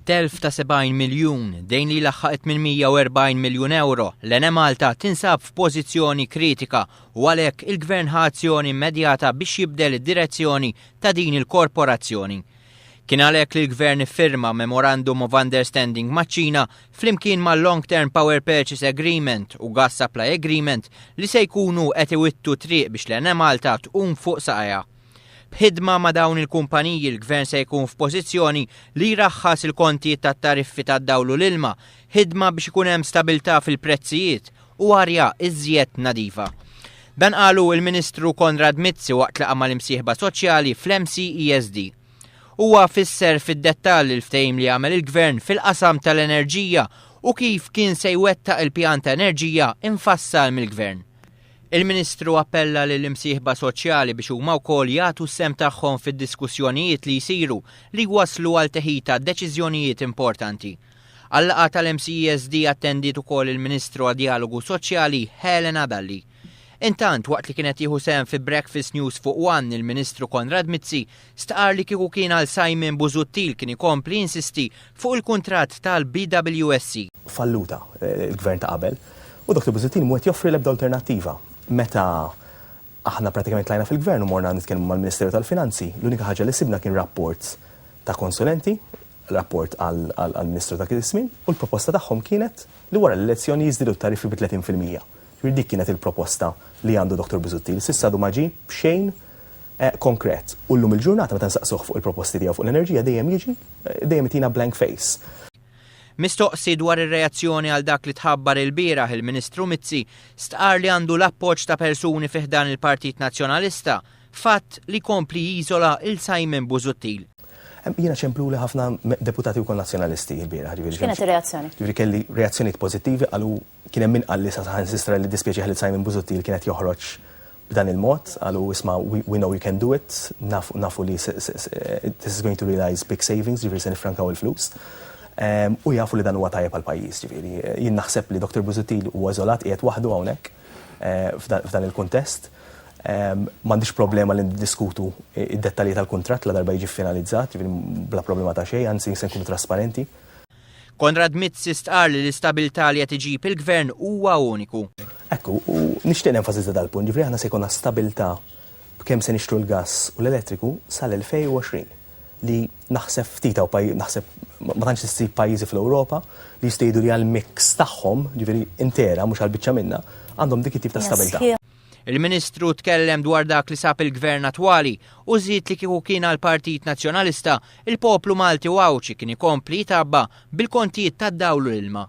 Telf ta' 70 miljun, dejn li laħħaqet minn 140 miljun euro, l-Ene Malta tinsab f'pożizzjoni kritika u għalhekk il-Gvern ħa azzjoni immedjata biex jibdel id-direzzjoni ta' din il-korporazzjoni. Kien għalhekk li l-Gvern iffirma Memorandum of Understanding maċ-Ċina flimkien mal Long Term Power Purchase Agreement u Gas Supply Agreement li se jkunu qed iwittu triq biex l-Ene Malta tqum fuq saqajja. B'ħidma ma' dawn il-kumpaniji l-Gvern se jkun f'pożizzjoni li jraħħas il-kontijiet tat-tariffi tad-dawl u l-ilma, ħidma biex ikun hemm stabilità fil-prezzijiet u arja iżjed nadifa. Dan qalu il-Ministru Konrad Mizzi waqt laqa mal-imsieħba soċjali fl-MCESD. Huwa fisser fid-dettall il-ftehim li għamel il-Gvern fil-qasam tal-enerġija u kif kien se jwettaq il-pjan ta' enerġija infassal mill-Gvern. Il-Ministru appella lill-imsieħba soċjali biex huma wkoll jagħtu s-sem tagħhom fid-diskussjonijiet li jsiru li waslu għal teħita deċiżjonijiet importanti. Għall-laqgħa tal-MCESD attendit ukoll il-Ministru għad-Dialogu Soċjali Helena Dalli. Intant waqt li kienet jieħu sehem fi Breakfast News fuq One il-Ministru Konrad Mizzi stqar li kieku kien għal Simon Busuttil kien ikompli insisti fuq il-kuntratt tal-BWSC. Falluta il-Gvern ta' qabel u Dr. Busuttil mwet joffri l-ebda alternattiva. Meta aħna pratikament lajna fil-Gvern u morna nitkellmu mal-Ministeru tal-Finanzi, l-unika ħaġa li sibna kien rapport ta' konsulenti, rapport għal-Ministru ta' Kismin, u l-proposta tagħhom kienet li wara l-elezzjoni jiżdiedu t-tariffi bi 30%. Dik kienet il-proposta li għandu Dr. Busuttil. S'issa du ma ġie b'xejn konkret. U llum il-ġurnata meta nsaqsuh fuq il-proposti tiegħu fuq l-enerġija dejjem itina blank face. Mistoqsi dwar ir-reazzjoni għal dak li tħabbar il-bieraħ il-Ministru Mizzi stqar li għandu l-appoġġ ta' persuni fih dan il-Partit Nazzjonalista, fatt li kompli jiżola il-Simon Busuttil. Jiena ċemplu li ħafna deputati wkoll nazzjonalisti l-bieraħ. Kienet ir-reazzjoni? Ġifieri kelli reazzjonijiet pożittivi għalu kien hemm min qal li saħansistra li dispjaċih li Simon Busuttil kienet joħroġ b'dan il-mod, għalu isma' we know we can do it, nafu li this is going to realize big savings, ġifieri se nifrankaw il-flus. U jafu li dan huwa tajjeb għall-pajjiż, ġifieri. Jien naħseb li Dr. Busuttil huwa iżolat qiegħed waħdu hawnhekk f'dan il-kuntest. M'għandix problema li ndiskutu id-dettalji tal-kuntratt la darba jiġi finalizzat, ġifieri bla problema ta' xejn, anzi se nkunu trasparenti. Konrad Mizzi stqar li l-istabilità li qed iġib il-Gvern huwa uniku. Ekku, u nixtieq nenfasizza dal-punt, ġifieri aħna se jkollna stabilità b'kemm se nixtru l-gass u l-elettriku sal-2020 li naħseb ftita u naħseb ma tantx issib pajjiżi fl-Ewropa li jistgħidu li għall-mix tagħhom, ġifieri intera mhux għall-biċċa minnha, għandhom dik it-tip ta' stabilità. Il-Ministru tkellem dwar dak li sab il-Gvern attwali u żied li kieku kien għall-Partit Nazzjonalista il-poplu Malti u Awċi kien ikompli jtabba bil-kontijiet tad-dawl u l-ilma.